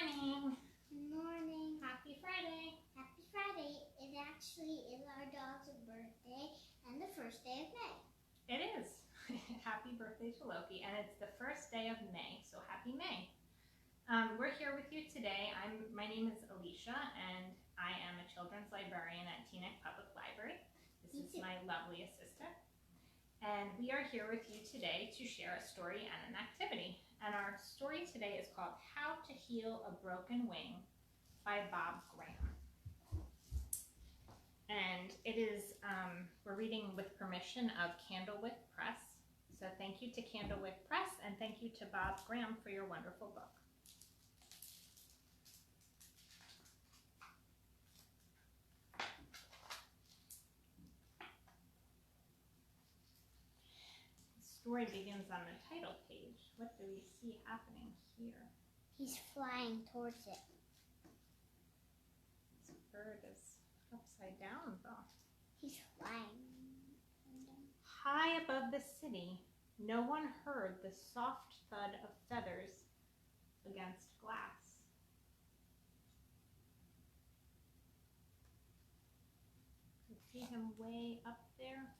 morning. Good morning. Happy Friday. Happy Friday. It actually is our dog's birthday and the first day of May. It is. Happy birthday to Loki, and it's the first day of May, so happy May. We're here with you today. My name is Alicia, and I am a children's librarian at Teaneck Public Library. This is my lovely assistant. And we are here with you today to share a story and an activity. And our story today is called How to Heal a Broken Wing by Bob Graham. And it is, we're reading with permission of Candlewick Press. So thank you to Candlewick Press, and thank you to Bob Graham for your wonderful book. The story begins on the title page. What do we see happening here? He's flying towards it. This bird is upside down, though. He's flying. High above the city, no one heard the soft thud of feathers against glass. You see him way up there?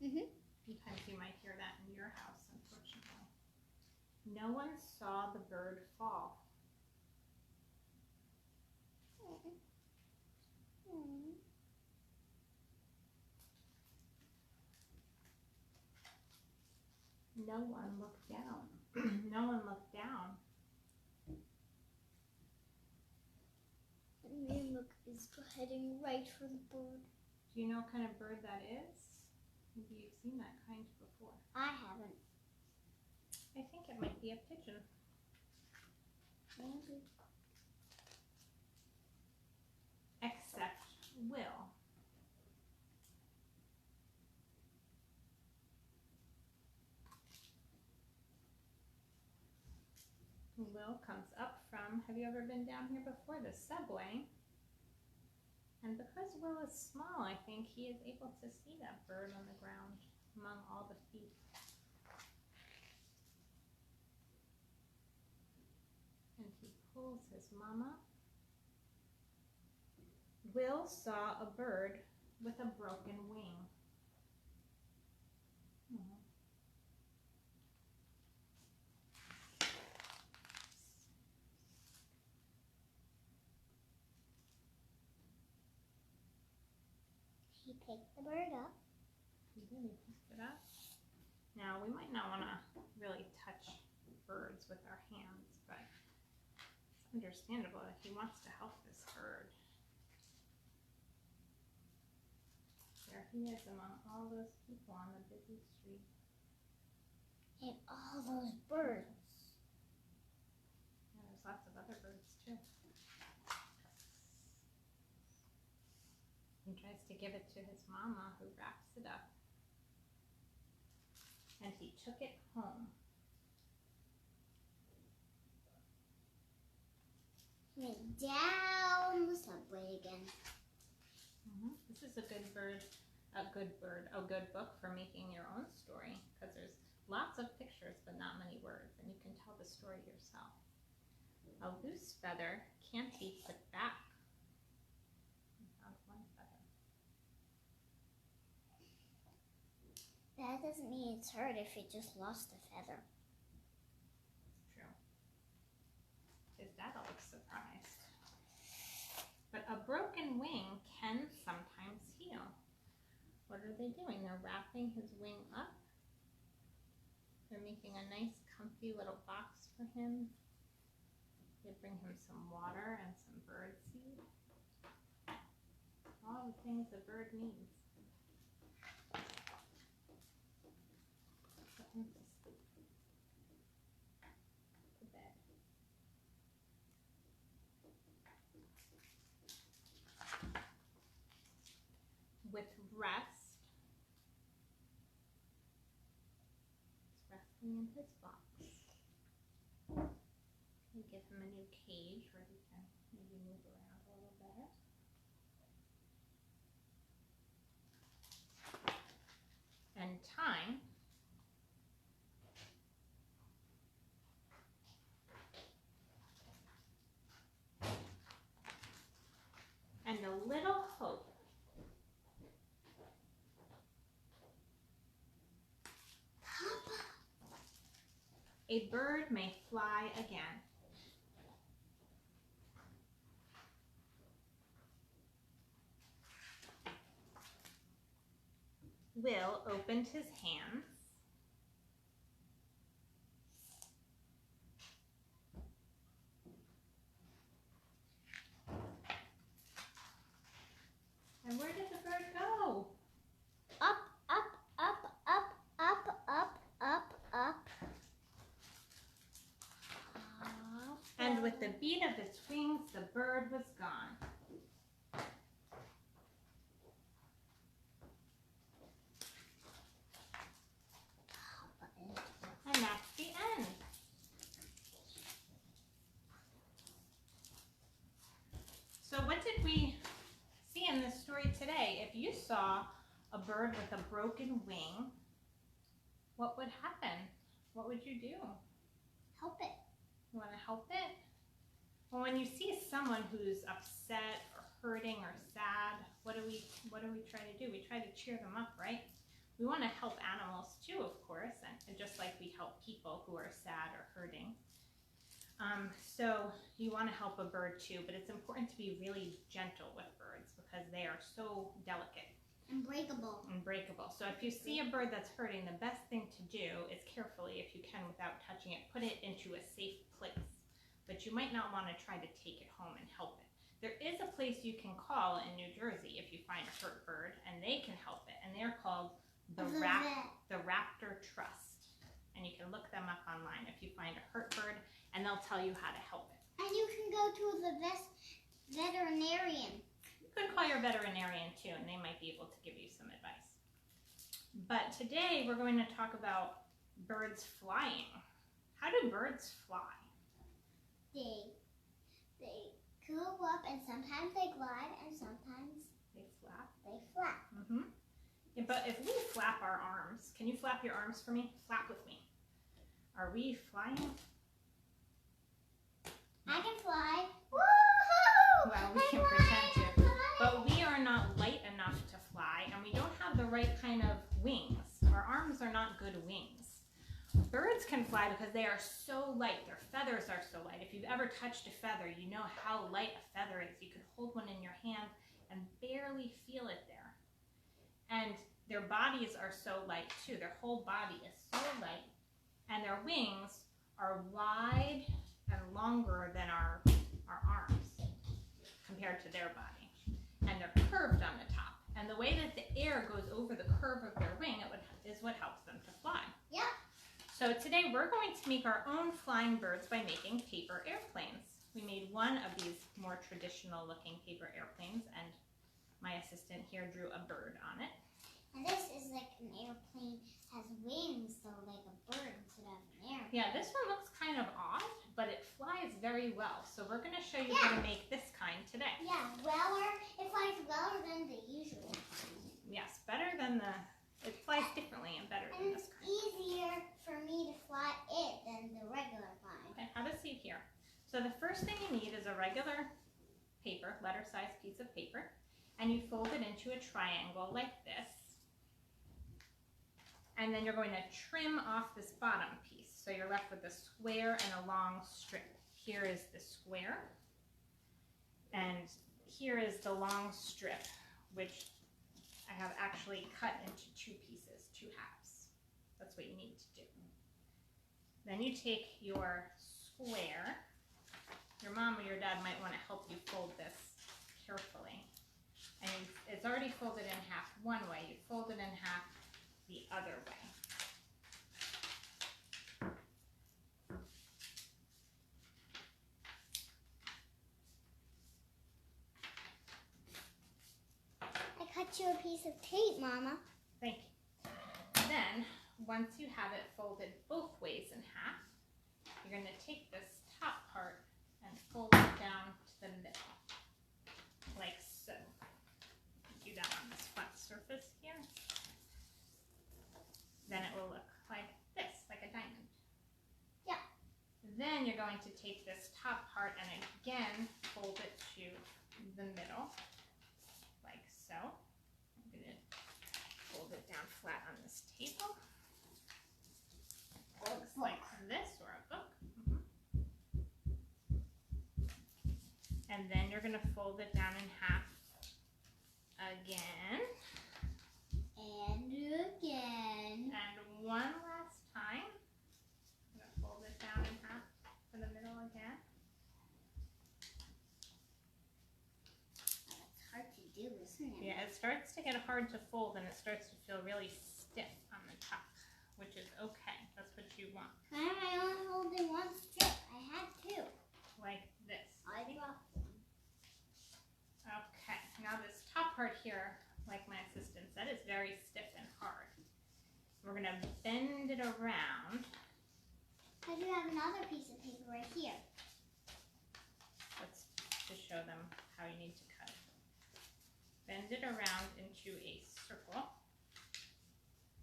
Sometimes you might hear that in your house, unfortunately. No one saw the bird fall. No one looked down. No one looked down. The man is heading right for the bird. Do you know what kind of bird that is? Maybe you've seen that kind before. I haven't. I think it might be a pigeon. Maybe. Except Will. Will comes up from, have you ever been down here before? The subway. And because Will is small, I think he is able to see that bird on the ground among all the feet. And he pulls his mama. Will saw a bird with a broken wing. He picked the bird up. He really picked it up. Now, we might not want to really touch birds with our hands, but it's understandable that he wants to help this bird. There he is among all those people on the busy street. And all those birds. Yeah, there's lots of other birds too. He tries to give it to his mama, who wraps it up. And he took it home. He went down the subway again. This is a good book for making your own story, because there's lots of pictures but not many words, and you can tell the story yourself. A loose feather can't be put back. I found one feather. That doesn't mean it's hurt if it just lost a feather. True. His dad looks surprised. But a broken wing can sometimes heal. What are they doing? They're wrapping his wing up. They're making a nice, comfy little box for him. They bring him some water and some bird seed. All the things a bird needs. Put him to sleep. To bed. With rest, he's resting in his box. We give him a new cage where he can maybe move around a little better. And time a bird may fly again. Will opened his hands. And where did the bird go? Up, up, up, up, up, up, up, up. And with the beat of its wings, the bird was gone. And that's the end. So what did we see in this story today? If you saw a bird with a broken wing, what would happen? What would you do? Help it. You want to help it? Well, when you see someone who's upset or hurting or sad, what do we try to do? We try to cheer them up, right? We want to help animals too, of course, and just like we help people who are sad or hurting. So you want to help a bird too, but it's important to be really gentle with birds because they are so delicate. And breakable. And breakable. So if you see a bird that's hurting, the best thing to do is carefully, if you can without touching it, put it into a safe place. But you might not want to try to take it home and help it. There is a place you can call in New Jersey if you find a hurt bird, and they can help it. And they're called the Raptor Trust. And you can look them up online if you find a hurt bird, and they'll tell you how to help it. And you can go to the veterinarian. You could call your veterinarian too, and they might be able to give you some advice. But today we're going to talk about birds flying. How do birds fly? They go up, and sometimes they glide, and sometimes They flap. they flap. Mm-hmm. Yeah, but if we flap our arms, can you flap your arms for me? Flap with me. Are we flying? I can fly. Woohoo! Well, we I can fly, pretend to. I fly. But we are not light enough to fly, and we don't have the right kind of wings. Our arms are not good wings. Birds can fly because they are so light. Their feathers are so light. If you've ever touched a feather, you know how light a feather is. You could hold one in your hand and barely feel it there. And their bodies are so light too. Their whole body is so light. And their wings are wide and longer than our arms compared to their body. And they're curved on the top. And the way that the air goes over the curve of their wing is what helps them to fly. Yep. So today we're going to make our own flying birds by making paper airplanes. We made one of these more traditional looking paper airplanes, and my assistant here drew a bird on it. And this is like an airplane, has wings, so like a bird instead of an airplane. Yeah, this one looks kind of odd, but it flies very well. So we're going to show you how to make this kind today. Yeah, it flies weller than the usual. Yes, better than it flies differently and better And than it's this kind. easier for me to fly it than the regular kind. Okay, have a seat here. So the first thing you need is a regular paper, letter-sized piece of paper, and you fold it into a triangle like this. And then you're going to trim off this bottom piece. So you're left with a square and a long strip. Here is the square, and here is the long strip, which I have actually cut into two pieces, two halves. That's what you need to do. Then you take your square. Your mom or your dad might want to help you fold this carefully. And it's already folded in half one way. You fold it in half the other way. I cut you a piece of tape, Mama. Thank you. Then, once you have it folded both ways in half, you're going to take this top part and fold it down to the middle, like so. Do that on this front surface here. Then it will look like this, like a diamond. Yeah. Then you're going to take this top part and again fold it to the middle, like so. I'm going to fold it down flat on this table. Looks like this, or And then you're gonna fold it down in half again. And again. And one last time. I'm gonna fold it down in half for the middle again. Oh, it's hard to do, isn't it? Yeah, it starts to get hard to fold and it starts to feel really stiff on the top, which is okay. That's what you want. Why am I only holding one strip? I had two. Like this. I dropped one. Okay, now this top part here, like my assistant said, is very stiff and hard. We're gonna bend it around. I do have another piece of paper right here. Let's to show them how you need to cut it. Bend it around into a circle.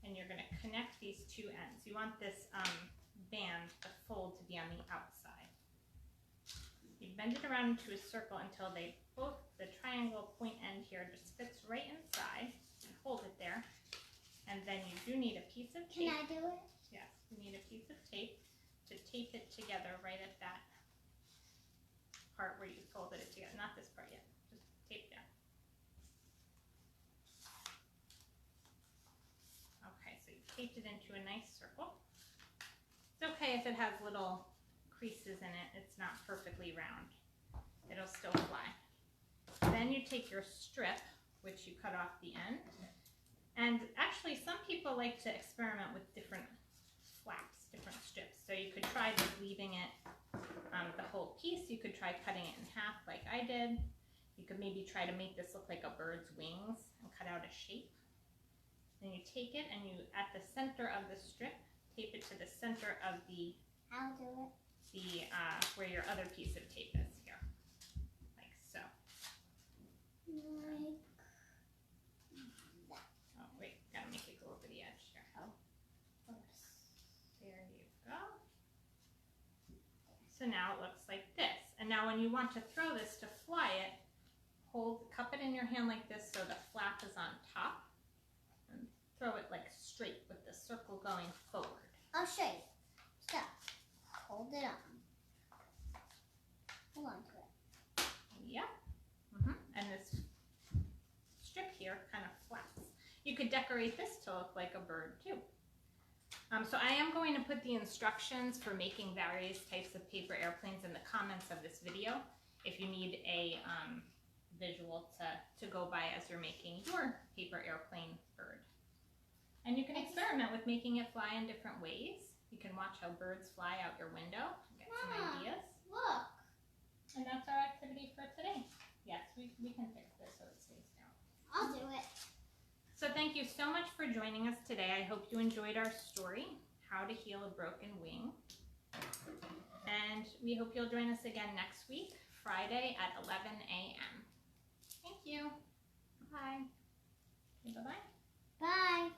And you're gonna connect these two ends. You want this band, the fold, to be on the outside. You bend it around into a circle until they both, the triangle point end here just fits right inside, and hold it there. And then you do need a piece of tape. Can I do it? Yes, you need a piece of tape to tape it together right at that part where you folded it together. Not this part yet, just tape there. Okay, so you taped it into a nice circle. It's okay if it has little creases in it. It's not perfectly round. It'll still fly. Then you take your strip, which you cut off the end. And actually, some people like to experiment with different flaps, different strips. So you could try just leaving it the whole piece. You could try cutting it in half like I did. You could maybe try to make this look like a bird's wings and cut out a shape. Then you take it and you, at the center of the strip, tape it to the center of the I'll do it. where your other piece of tape is here, like so. Like that. Oh wait, gotta make it go over the edge here. Oh. Oops. There you go. So now it looks like this. And now when you want to throw this to fly it, cup it in your hand like this so the flap is on top, and throw it like straight with the circle going forward. I'll show you. Stop. Hold it on. Hold on to it. Yep. And this strip here kind of flaps. You could decorate this to look like a bird too. So I am going to put the instructions for making various types of paper airplanes in the comments of this video if you need a visual to go by as you're making your paper airplane bird. And you can experiment with making it fly in different ways. You can watch how birds fly out your window and get some ideas. Look. And that's our activity for today. Yes, we can fix this so it stays down. I'll do it. So thank you so much for joining us today. I hope you enjoyed our story, How to Heal a Broken Wing. And we hope you'll join us again next week, Friday at 11 a.m. Thank you. Bye. Bye-bye. Bye.